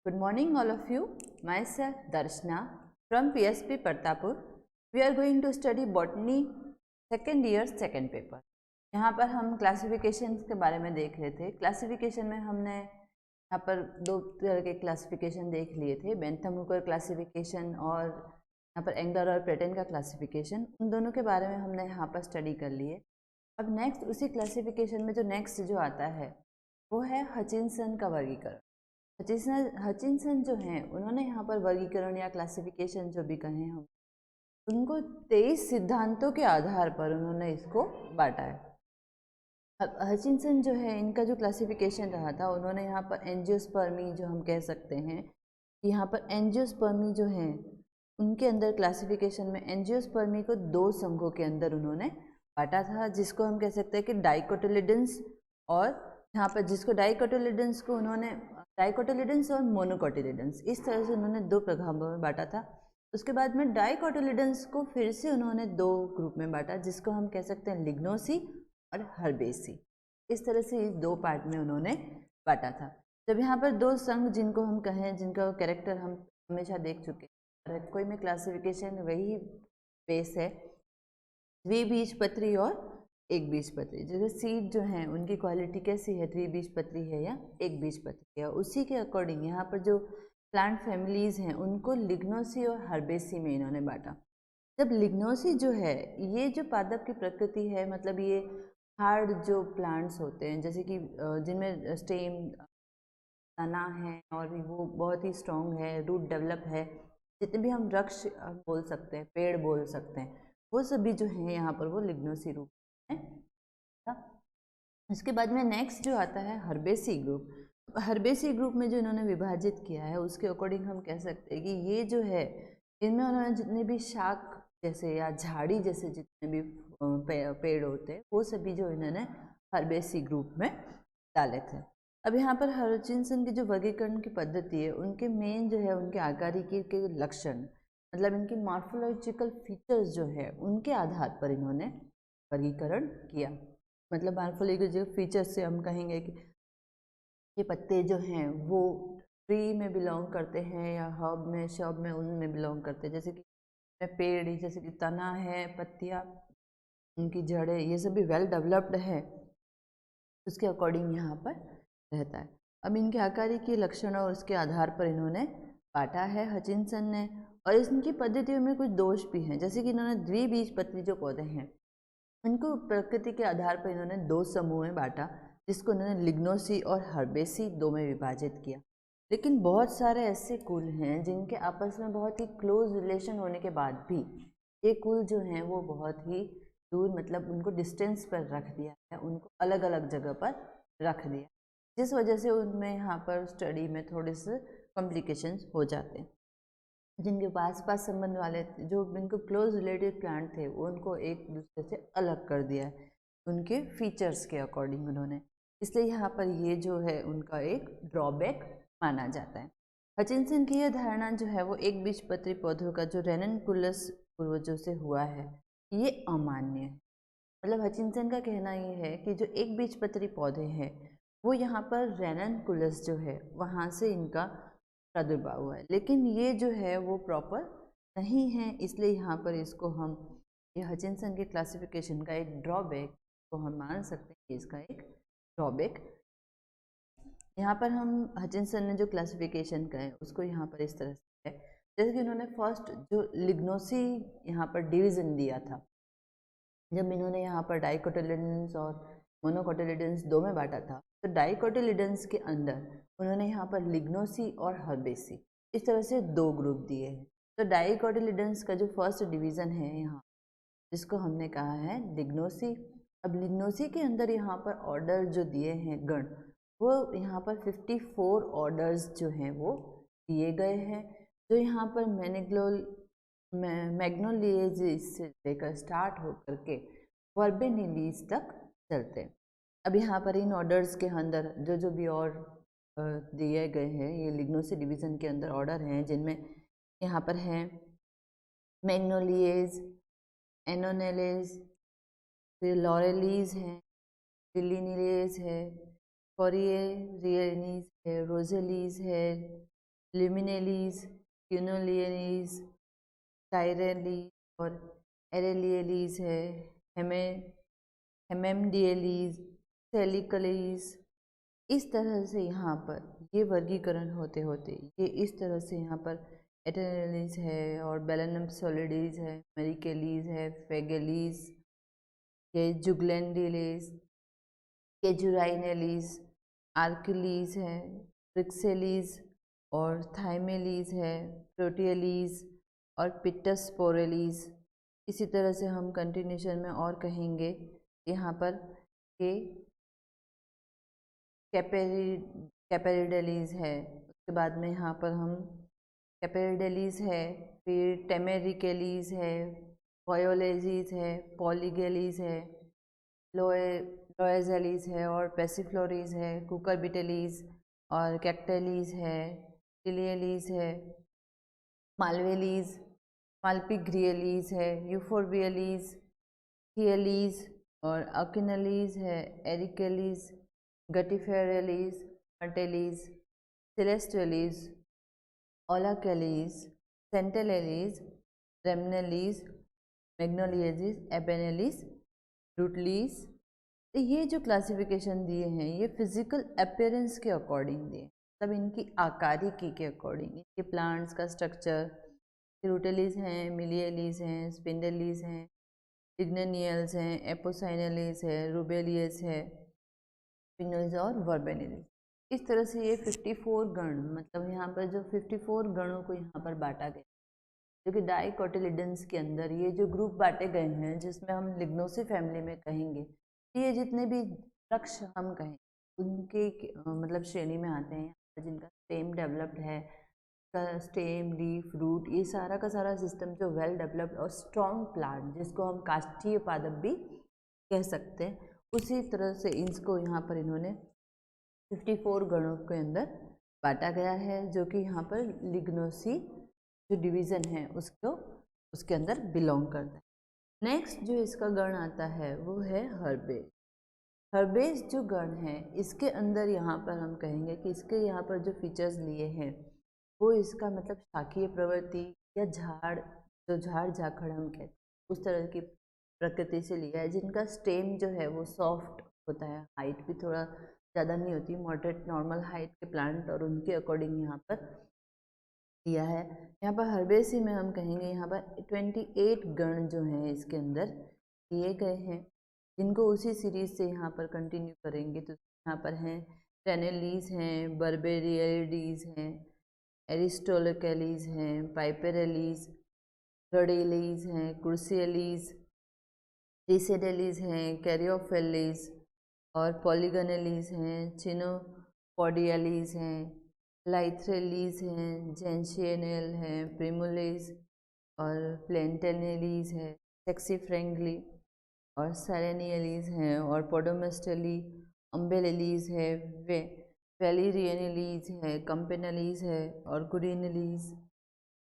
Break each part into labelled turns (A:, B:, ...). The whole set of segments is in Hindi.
A: Good morning all of you. Myself Darshna from PSP Partapur. We are going to study botany second year second paper. यहाँ पर हम क्लासिफिकेशन के बारे में देख रहे थे। क्लासिफिकेशन में हमने यहाँ पर दो तरह के क्लासिफिकेशन देख लिए थे, बेंथम हुकर क्लासिफिकेशन और यहाँ पर एंगलर और प्रेटन का क्लासिफिकेशन। उन दोनों के बारे में हमने यहाँ पर स्टडी कर लिए। अब नेक्स्ट उसी क्लासिफिकेशन में जो नेक्स्ट जो आता है वो है हचिंसन का वर्गीकरण। हचिंसन जो हैं उन्होंने यहाँ पर वर्गीकरण या क्लासिफिकेशन जो भी कहें हम उनको 23 सिद्धांतों के आधार पर उन्होंने इसको बांटा है। अब हचिंसन जो है इनका जो क्लासिफिकेशन रहा था, उन्होंने यहाँ पर एंजियोस्पर्मी जो हम कह सकते हैं कि यहाँ पर एंजियोस्पर्मी जो हैं उनके अंदर क्लासिफिकेशन में एंजियोस्पर्मी को दो संघों के अंदर उन्होंने बांटा था, जिसको हम कह सकते हैं कि डाइकोटिलिडेंस और यहाँ पर जिसको डाइकोटिलिडेंस को उन्होंने डाइकोटिलिडेंस और मोनोकोटिलिडेंस इस तरह से उन्होंने दो प्रभागों में बांटा था। उसके बाद में डाइकोटिलिडेंस को फिर से उन्होंने दो ग्रुप में बांटा, जिसको हम कह सकते हैं लिग्नोसी और हर्बेसी। इस तरह से इस दो पार्ट में उन्होंने बांटा था। जब यहाँ पर दो संघ जिनको हम कहें, जिनका कैरेक्टर हम हमेशा देख चुके हैं, कोई में क्लासिफिकेशन वही बेस है, द्विबीजपत्री और एक बीजपत्री। जैसे सीड जो हैं उनकी क्वालिटी कैसी है, द्विबीजपत्री है या एक बीजपत्री है, उसी के अकॉर्डिंग यहाँ पर जो प्लांट फैमिलीज हैं उनको लिग्नोसी और हर्बेसी में इन्होंने बांटा। जब लिग्नोसी जो है ये जो पादप की प्रकृति है, मतलब ये हार्ड जो प्लांट्स होते हैं जैसे कि जिनमें स्टेम तना है और वो बहुत ही स्ट्रॉन्ग है, रूट डेवलप है, जितने भी हम वृक्ष बोल सकते हैं, पेड़ बोल सकते हैं, वो सभी जो है यहाँ पर वो लिग्नोसी रूप है। इसके बाद में नेक्स्ट जो आता है हर्बेसी ग्रुप। हर्बेसी ग्रुप में जो इन्होंने विभाजित किया है उसके अकॉर्डिंग हम कह सकते हैं कि ये जो है इनमें उन्होंने जितने भी शाख जैसे या झाड़ी जैसे जितने भी पेड़ होते हैं वो सभी जो इन्होंने हर्बेसी ग्रुप में डाले थे। अब यहाँ पर हचिंसन की जो वर्गीकरण की पद्धति है उनके मेन जो है उनके आकारिकी के लक्षण, मतलब इनकी मॉर्फोलॉजिकल फीचर्स जो है उनके आधार पर इन्होंने वर्गीकरण किया। मतलब मॉर्फोलॉजिकल जो फीचर्स से हम कहेंगे कि ये पत्ते जो हैं वो ट्री में बिलोंग करते हैं या हर्ब में शब में उनमें बिलोंग करते हैं, जैसे कि पेड़ जैसे कि तना है, पत्तियाँ, उनकी जड़ें, ये सभी वेल डेवलप्ड है, उसके अकॉर्डिंग यहाँ पर रहता है। अब इनके आकारिकी लक्षण और उसके आधार पर इन्होंने बांटा है हचिंसन ने। और इनकी पद्धतियों में कुछ दोष भी हैं, जैसे कि इन्होंने द्विबीजपत्री जो पौधे हैं उनको प्रकृति के आधार पर इन्होंने दो समूह में बांटा, जिसको इन्होंने लिग्नोसी और हर्बेसी दो में विभाजित किया। लेकिन बहुत सारे ऐसे कुल हैं जिनके आपस में बहुत ही क्लोज रिलेशन होने के बाद भी ये कुल जो हैं वो बहुत ही दूर, मतलब उनको डिस्टेंस पर रख दिया है, उनको अलग अलग जगह पर रख दिया, जिस वजह से उनमें यहाँ पर स्टडी में थोड़े से कॉम्प्लिकेशंस हो जाते हैं। जिनके पास संबंध वाले जो इनको क्लोज रिलेटेड प्लांट थे वो उनको एक दूसरे से अलग कर दिया है उनके फीचर्स के अकॉर्डिंग उन्होंने, इसलिए यहाँ पर ये जो है उनका एक ड्रॉबैक माना जाता है। हचिंसन की यह धारणा जो है वो एक बीजपत्री पौधों का जो रेननकुलस पूर्वजों से हुआ है ये अमान्य है। मतलब हचिंसन का कहना ये है कि जो एक बीजपत्री पौधे हैं वो यहाँ पर रेननकुलस जो है वहाँ से इनका प्रादुर्भाव हुआ है, लेकिन ये जो है वो प्रॉपर नहीं है, इसलिए यहाँ पर इसको हम ये हचिंसन के क्लासिफिकेशन का एक ड्रॉबैक को हम मान सकते हैं, इसका एक ड्रॉबैक। यहाँ पर हम हचिंसन ने जो क्लासिफिकेशन का है उसको यहाँ पर इस तरह से है, जैसे कि उन्होंने फर्स्ट जो लिग्नोसी यहाँ पर डिवीज़न दिया था, जब इन्होंने यहाँ पर डाइकोटिलिडेंस और मोनोकोटिलिडेंस दो में बांटा था, तो डाइकोटिलिडेंस के अंदर उन्होंने यहाँ पर लिग्नोसी और हर्बेसी इस तरह से दो ग्रुप दिए हैं। तो डाइकोटिलिडेंस का जो फर्स्ट डिवीज़न है यहाँ, जिसको हमने कहा है लिग्नोसी। अब लिग्नोसी के अंदर यहाँ पर ऑर्डर जो दिए हैं गण, वो यहाँ पर 54 ऑर्डर्स जो हैं वो दिए गए हैं, जो यहाँ पर मैग्नोलिएजिस से लेकर स्टार्ट होकर के वर्बेनिलीज तक चलते हैं। अब यहाँ पर इन ऑर्डर्स के अंदर जो जो भी और दिए गए हैं ये लिग्नोसी डिवीज़न के अंदर ऑर्डर हैं, जिनमें यहाँ पर हैं मैग्नोलिएज, एनोनेलेज, फिर लॉरेलीज है, लिलिनीलेज है, कोरिएरियनीज है, रोजेलीज है, लिमिनेलीज, क्यूनोलियलीज, टायरेलीज और एरेलियलीज है, हेमेमडियलीज, सेलिकलीज। इस तरह से यहाँ पर ये वर्गीकरण होते होते ये इस तरह से यहाँ पर एटेनलीज है और बेलेनम सॉलिडीज है, मेरिकेलीज है, फेगेलीज, ये जुगलेंडिलीज, केजुराइनेलीज, आर्किलीज है, ट्रिक्सेलीज और थाइमेलीज है, प्रोटियलीज और पिट्टस्पोरेलीज। इसी तरह से हम कंटिन्यूशन में और कहेंगे यहाँ पर के कैपेरिडलीज है, उसके बाद में यहाँ पर हम कैपेरिडलीज है, फिर टेमेरिकेलीज है, वायोलेजीज है, पॉलीगेलीज है, लोएजेलीज है और पेसिफ्लोरीज है, कुकरबिटेलीज और कैक्टेलीज है, टिलियलीज है, मालवेलीज, मालपिग्रियलीज है, यूफोरबियलीज, थियलीज और अकिनलीज है, एरिकेलीज, गटिफेरेलीज, मर्टेलीज, सेलेस्टियलीज, ओलाकेलीज, सेंटेलेलीज, रेमनेलीज, मैग्नोलियजीज, एबेनेलीज, रूटलीज। तो ये जो क्लासिफिकेशन दिए हैं ये फिजिकल अपीयरेंस के अकॉर्डिंग दिए, मतलब इनकी आकारिकी के अकॉर्डिंग, इनके प्लांट्स का स्ट्रक्चर। रूटेलीज हैं, मिलियलीज हैं, स्पिंडलीज हैं, लिग्नेनियल्स हैं, एपोसाइनलीज है, रूबेलियस है, पिनल्स और वर्बेनिलीज। इस तरह से ये 54 गण, मतलब यहाँ पर जो 54 गणों को यहाँ पर बांटा गया, जो कि डाइकोटिलिडन्स के अंदर ये जो ग्रुप बांटे गए हैं, जिसमें हम लिग्नोसी फैमिली में कहेंगे, ये जितने भी वृक्ष हम कहें उनके मतलब श्रेणी में आते हैं, जिनका स्टेम डेवलप्ड है, स्टेम, लीफ, रूट, ये सारा का सारा सिस्टम जो वेल डेवलप्ड और स्ट्रॉन्ग प्लांट, जिसको हम काष्ठीय पादप भी कह सकते हैं, उसी तरह से इसको यहाँ पर इन्होंने 54 गणों के अंदर बांटा गया है, जो कि यहाँ पर लिग्नोसी जो डिवीज़न है उसको उसके अंदर बिलोंग करता है। नेक्स्ट जो इसका गण आता है वो है हर्बेज। हर्बेज जो गण है इसके अंदर यहाँ पर हम कहेंगे कि इसके यहाँ पर जो फीचर्स लिए हैं वो इसका मतलब शाखीय प्रवृत्ति या झाड़, जो झाड़ झाखड़ हम कहते हैं उस तरह की प्रकृति से लिया है, जिनका स्टेम जो है वो सॉफ्ट होता है, हाइट भी थोड़ा ज़्यादा नहीं होती, मॉडरेट नॉर्मल हाइट के प्लांट, और उनके अकॉर्डिंग यहाँ पर दिया है। यहाँ पर हर्बेसी में हम कहेंगे यहाँ पर 28 गण जो हैं इसके अंदर दिए गए हैं, जिनको उसी सीरीज से यहाँ पर कंटिन्यू करेंगे। तो यहाँ पर हैं टेनेलीज हैं, बर्बेरियलीज हैं, एरिस्टोलकेलीज हैं, पाइपेरेलीज, रोडेलीज हैं, कुर्सियलीज, टीसेडेलीज हैं, कैरियोफेलीज और पॉलीगनेलीज हैं, चिनोपोडियलीज हैं, लाइथ्रेलीज हैं, जेंशियनल हैं, प्रिमुलेज और प्लेंटेनेलीज है, सेक्सीफ्रेंगली और सेरेनियलीज हैं, और पोडोमेस्टली, अम्बेलेलीज है, वेलिरियनलीज है, कंपेनलीज है और गुडिनलीज,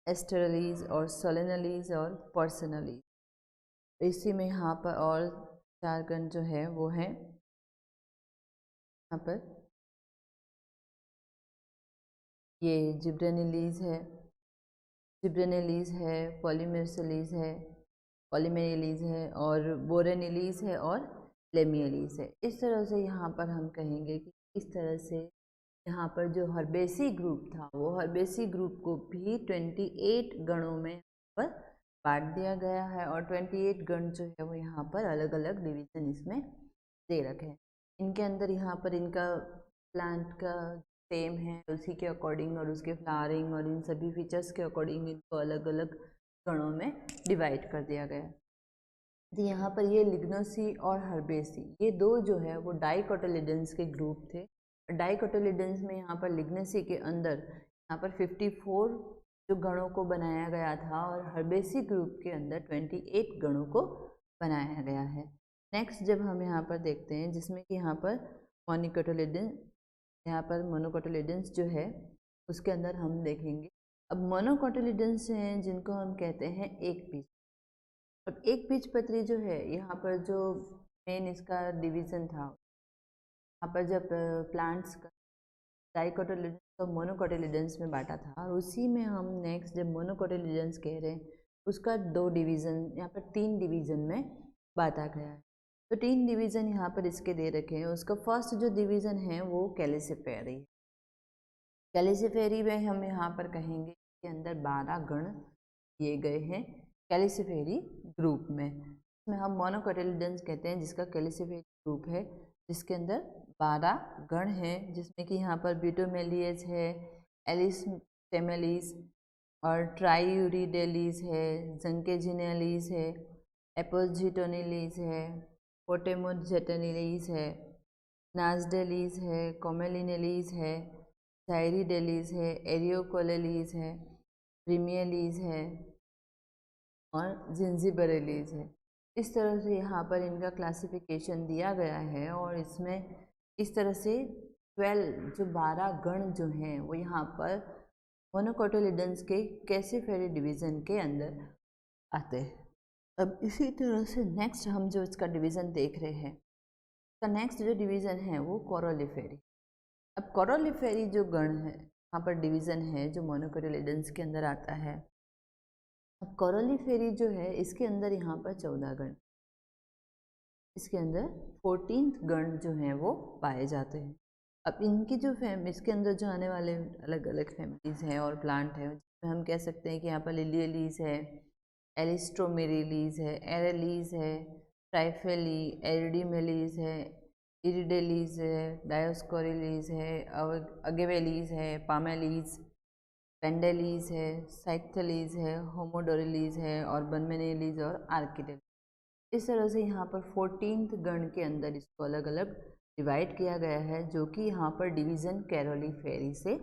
A: एस्टरलीज और सोलेनलीज और पर्सनलीज। इसी में यहाँ पर और 4 गण जो है वो हैं यहाँ पर, ये जिब्रेनिलीज है, पॉलीमेर्सलीज है, पॉलीमेरिलीज है और बोरेनिलीज है और लेमियलीज है। इस तरह से यहाँ पर हम कहेंगे कि इस तरह से यहाँ पर जो हर्बेसी ग्रुप था वो हर्बेसी ग्रुप को भी 28 गणों में पर बांट दिया गया है, और 28 गण जो है वो यहाँ पर अलग अलग डिवीजन इसमें दे रखे हैं। इनके अंदर यहाँ पर इनका प्लांट का सेम है, उसी के अकॉर्डिंग और उसके फ्लावरिंग और इन सभी फीचर्स के अकॉर्डिंग इनको अलग अलग गणों में डिवाइड कर दिया गया। तो यहाँ पर ये लिग्नोसी और हर्बेसी, ये दो जो है वो डाइकोटिलिडन्स के ग्रुप थे। डाइकोटिलिडन्स में यहाँ पर लिग्नेसी के अंदर यहाँ पर 54 जो गणों को बनाया गया था, और हर्बेसी ग्रुप के अंदर 28 गणों को बनाया गया है। नेक्स्ट जब हम यहाँ पर देखते हैं, जिसमें कि यहाँ पर मोनिकोटिलिडन, यहाँ पर मोनोकोटिलिडन्स जो है उसके अंदर हम देखेंगे। अब मोनोकोटिलिडन्स हैं जिनको हम कहते हैं एक बीज। अब एक बीजपत्री जो है यहाँ पर जो मेन इसका डिवीज़न था, यहाँ पर जब प्लांट्स का डाइकोटिलिडन तो मोनोकोटिलिडन्स में बांटा था, और उसी में हम नेक्स्ट जब मोनोकोटिलिडन्स कह रहे हैं उसका 2 डिवीज़न, यहाँ पर 3 डिवीज़न में बांटा गया है। तो 3 डिवीज़न यहाँ पर इसके दे रखे हैं। उसका फर्स्ट जो डिवीज़न है वो कैलिसिफेरी। कैलिसिफेरी में हम यहाँ पर कहेंगे कि अंदर 12 गण दिए गए हैं कैलिसिफेरी ग्रुप में। इसमें हम मोनोकोटिलिडन्स कहते हैं जिसका कैलिसिफेरी ग्रुप है, जिसके अंदर 12 गण हैं, जिसमें कि यहाँ पर ब्यूटोमेलियस है, एलिस्टेमेलिस और ट्राइयूरिडेलिस है, जंकेजिनेलिस है, एपोजिटोनिलिस है, पोटेमोजेटनिलिस है, नाजडेलिस है, कोमेलिनेलिस है, थायरीडेलिस है, एरियोकोलेलिस है, प्रीमियलिस है और जिंजिबरेलिस है। इस तरह से यहाँ पर इनका क्लासिफिकेशन दिया गया है, और इसमें इस तरह से 12 जो 12 गण जो हैं वो यहाँ पर मोनोकोटिलिडन्स के कैलिसिफेरी डिवीज़न के अंदर आते हैं। अब इसी तरह से नेक्स्ट हम जो इसका डिवीज़न देख रहे हैं, इसका नेक्स्ट जो डिवीज़न है वो कोरोलिफेरी। अब कोरोलिफेरी जो गण है यहाँ पर डिवीज़न है जो मोनोकोटिलिडन्स के अंदर आता है। अब कोरोलिफेरी जो है इसके अंदर यहाँ पर 14 गण, इसके अंदर 14th गण जो हैं वो पाए जाते हैं। अब इनकी जो इसके अंदर जो आने वाले अलग अलग फैमिलीज़ हैं और प्लांट हैं, जिसमें हम कह सकते हैं कि यहाँ पर लिलियलीज है, एलिस्ट्रोमेरिलीज है, एरेलीज है, ट्राइफेली, एरिडीमेलीज है, इरिडेलीज है, डायोस्कोरिलीज है, अगेवेलीज है, पामेलीज, पेंडेलीज है, साइक्थलीज है, होमोडोरिलीज है और बनमेनेलीज और आर्किडेल। इस तरह से यहाँ पर 14th गण के अंदर इसको अलग अलग डिवाइड किया गया है, जो कि यहाँ पर डिवीज़न कैरोलीफेरी से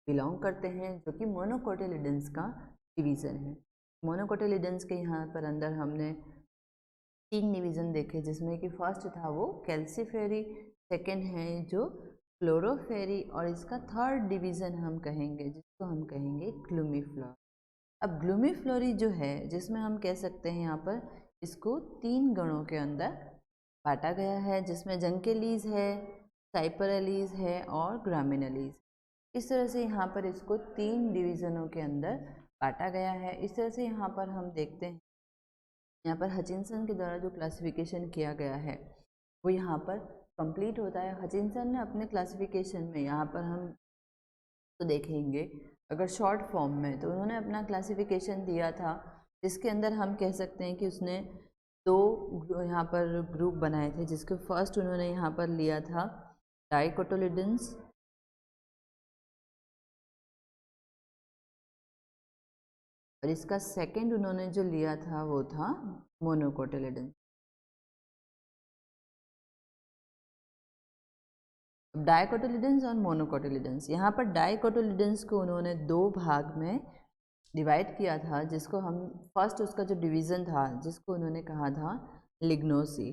A: बिलोंग करते हैं, जो कि मोनोकोटिलिडन्स का डिवीज़न है। मोनोकोटिलिडन्स के यहाँ पर अंदर हमने 3 डिवीज़न देखे, जिसमें कि फर्स्ट था वो कैल्सिफेरी, सेकेंड है जो क्लोरोफेरी, और इसका थर्ड डिवीज़न हम कहेंगे जिसको हम कहेंगे ग्लूमीफ्लोरी। अब ग्लूमीफ्लोरी जो है जिसमें हम कह सकते हैं यहाँ पर इसको 3 गणों के अंदर बांटा गया है, जिसमें जंकेलीज है, साइपरलीज है और ग्रामिनलीज। इस तरह से यहाँ पर इसको 3 डिवीज़नों के अंदर बांटा गया है। इस तरह से यहाँ पर हम देखते हैं, यहाँ पर हचिंसन के द्वारा जो क्लासिफिकेशन किया गया है वो यहाँ पर कंप्लीट होता है। हचिंसन ने अपने क्लासिफिकेशन में यहाँ पर हम तो देखेंगे अगर शॉर्ट फॉर्म में, तो उन्होंने अपना क्लासिफिकेशन दिया था, जिसके अंदर हम कह सकते हैं कि उसने 2 यहाँ पर ग्रुप बनाए थे, जिसके फर्स्ट उन्होंने यहाँ पर लिया था डाइकोटिलिडन्स, और इसका सेकंड उन्होंने जो लिया था वो था मोनोकोटिलिडन्स। डाइकोटिलिडन्स और मोनोकोटिलिडन्स, यहाँ पर डाइकोटिलिडन्स को उन्होंने 2 भाग में डिवाइड किया था, जिसको हम फर्स्ट उसका जो डिवीज़न था जिसको उन्होंने कहा था लिग्नोसी,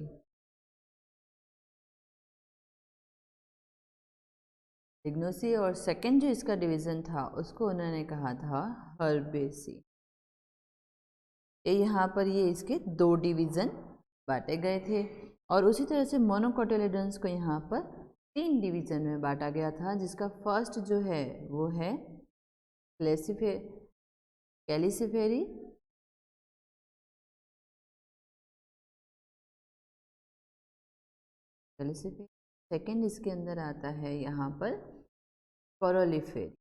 A: लिग्नोसी, और सेकंड जो इसका डिवीज़न था उसको उन्होंने कहा था हर्बेसी। ये यहाँ पर ये इसके 2 डिवीज़न बांटे गए थे, और उसी तरह से मोनोकोटिलिडन्स को यहाँ पर 3 डिवीज़न में बांटा गया था, जिसका फर्स्ट जो है वो है कैलिसिफेरी, सेकंड इसके अंदर आता है यहाँ पर कोरोलिफेरी,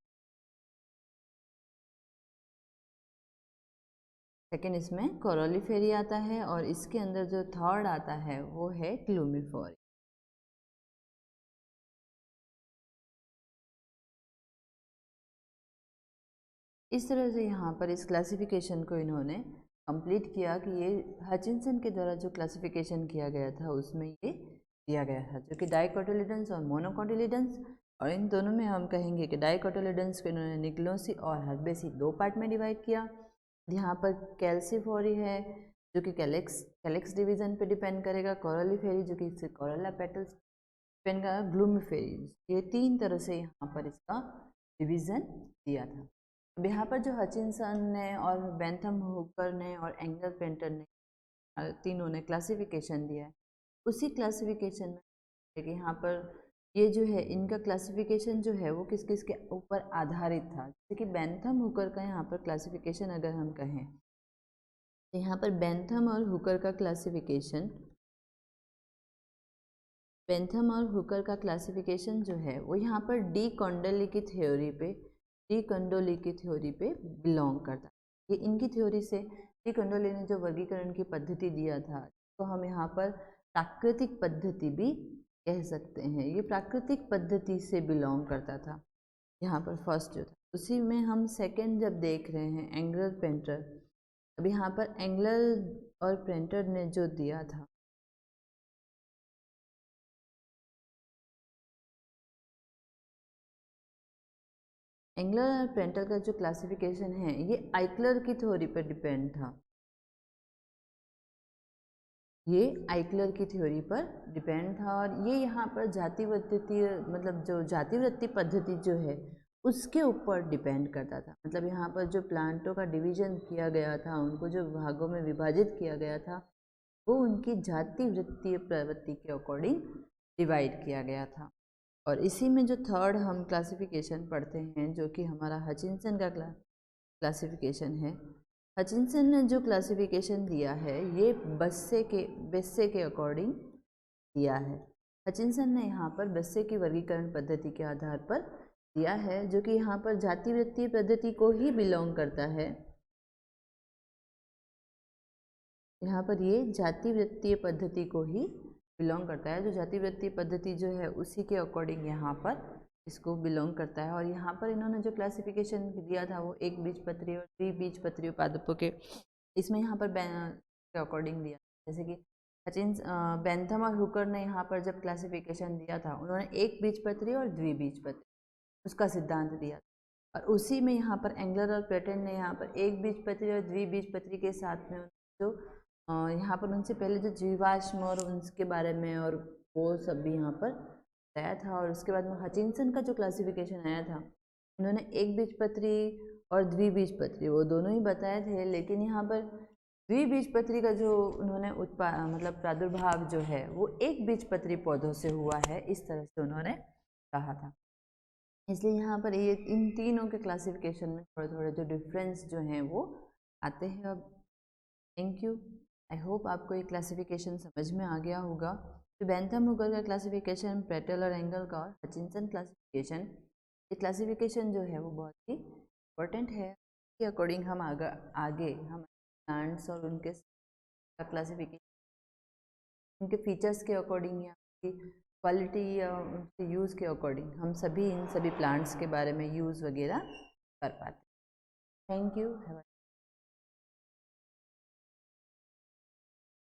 A: सेकंड इसमें कोरोलिफेरी आता है, और इसके अंदर जो थर्ड आता है वो है ग्लूमीफोरी। इस तरह से यहाँ पर इस क्लासिफिकेशन को इन्होंने कंप्लीट किया कि ये हचिंसन के द्वारा जो क्लासिफिकेशन किया गया था उसमें ये दिया गया था, जो कि डाइकोटिलिडन्स और मोनोकोटिलिडन्स, और इन दोनों में हम कहेंगे कि डाइकोटिलिडन्स को इन्होंने निग्लोसी और हर्बेसी 2 पार्ट में डिवाइड किया। यहाँ पर कैल्सिफोरी है जो कि कैलेक्स डिवीज़न पे डिपेंड करेगा, कोरोलिफेरी जो कि इससे कोरोला पेटल्स डिपेंड करेगा, ग्लूमीफेरी, ये 3 तरह से यहाँ पर इसका डिवीज़न दिया था। अब यहाँ पर जो हचिंसन ने और बेंथम हुकर ने और एंगल पेंटर ने तीनों ने क्लासिफिकेशन दिया है, उसी क्लासिफिकेशन में यहाँ पर ये जो है इनका क्लासिफिकेशन जो है वो किस किस के ऊपर आधारित था। जैसे कि बेंथम हुकर का यहाँ पर क्लासिफिकेशन अगर हम कहें तो यहाँ पर बेंथम और हुकर का क्लासिफिकेशन, बेंथम और हुकर का क्लासिफिकेशन जो है वो यहाँ पर डी कॉन्डोली की थ्योरी पे, डी कंडोली की थ्योरी पे बिलोंग करता है। ये इनकी थ्योरी से डी कंडोली ने जो वर्गीकरण की पद्धति दिया था तो हम यहाँ पर प्राकृतिक पद्धति भी कह सकते हैं। ये प्राकृतिक पद्धति से बिलोंग करता था यहाँ पर फर्स्ट जो था। उसी में हम सेकंड जब देख रहे हैं एंगलर पेंटर, अब यहाँ पर एंगलर और पेंटर ने जो दिया था, एंगलर और पेंटर का जो क्लासिफिकेशन है ये आइक्लर की थ्योरी पर डिपेंड था। ये आइक्लर की थ्योरी पर डिपेंड था और ये यहाँ पर जातिवृत्ति मतलब जो जातिवृत्ति पद्धति जो है उसके ऊपर डिपेंड करता था। मतलब यहाँ पर जो प्लांटों का डिवीजन किया गया था, उनको जो भागों में विभाजित किया गया था वो उनकी जातिवृत्तीय प्रवृत्ति के अकॉर्डिंग डिवाइड किया गया था। और इसी में जो थर्ड हम क्लासिफिकेशन पढ़ते हैं जो कि हमारा हचिंसन का क्लासिफिकेशन है। हचिंसन ने जो क्लासिफिकेशन दिया है ये बेस्से के अकॉर्डिंग दिया है। हचिंसन ने यहाँ पर बेस्से की वर्गीकरण पद्धति के आधार पर दिया है जो कि यहाँ पर जातिवृत्तीय पद्धति को ही बिलोंग करता है। यहाँ पर ये जातिवृत्तीय पद्धति को ही बिलोंग करता है। जो जातिवृत्तीय पद्धति जो है उसी के अकॉर्डिंग यहाँ पर इसको बिलोंग करता है। और यहाँ पर इन्होंने जो क्लासिफिकेशन दिया था वो एक बीजपत्री और द्विबीजपत्री पादपों के, इसमें यहाँ पर के अकॉर्डिंग दिया। जैसे कि बेंथम और हुकर ने यहाँ पर जब क्लासिफिकेशन दिया था उन्होंने एक बीजपत्री और द्विबीजपत्री उसका सिद्धांत दिया और उसी में यहाँ पर एंगलर और पेटन ने यहाँ पर एक बीजपत्री और द्विबीजपत्री के साथ में जो यहाँ पर उनसे पहले जो जीवाश्म और उनके बारे में और वो सब भी यहाँ पर बताया था। और उसके बाद में हचिंसन का जो क्लासिफिकेशन आया था उन्होंने एक बीजपत्री और द्विबीजपत्री वो दोनों ही बताए थे, लेकिन यहाँ पर द्विबीजपत्री का जो उन्होंने मतलब प्रादुर्भाव जो है वो एक बीजपत्री पौधों से हुआ है, इस तरह से उन्होंने कहा था। इसलिए यहाँ पर ये इन तीनों के क्लासिफिकेशन में थोड़े थोड़े जो डिफरेंस जो हैं वो आते हैं। अब थैंक यू, आई होप आपको ये क्लासिफिकेशन समझ में आ गया होगा। तो बेंथम हुकर का क्लासिफिकेशन, पेटेल और एंगल का और हचिंसन क्लासिफिकेशन, ये क्लासिफिकेशन जो है वो बहुत ही इम्पोर्टेंट है। इसके अकॉर्डिंग हम आगे हम प्लांट्स और उनके क्लासिफिकेशन, उनके फीचर्स के अकॉर्डिंग या उनकी क्वालिटी या उनके यूज़ के अकॉर्डिंग हम इन सभी प्लांट्स के बारे में यूज़ वगैरह कर पाते हैं। Thank you.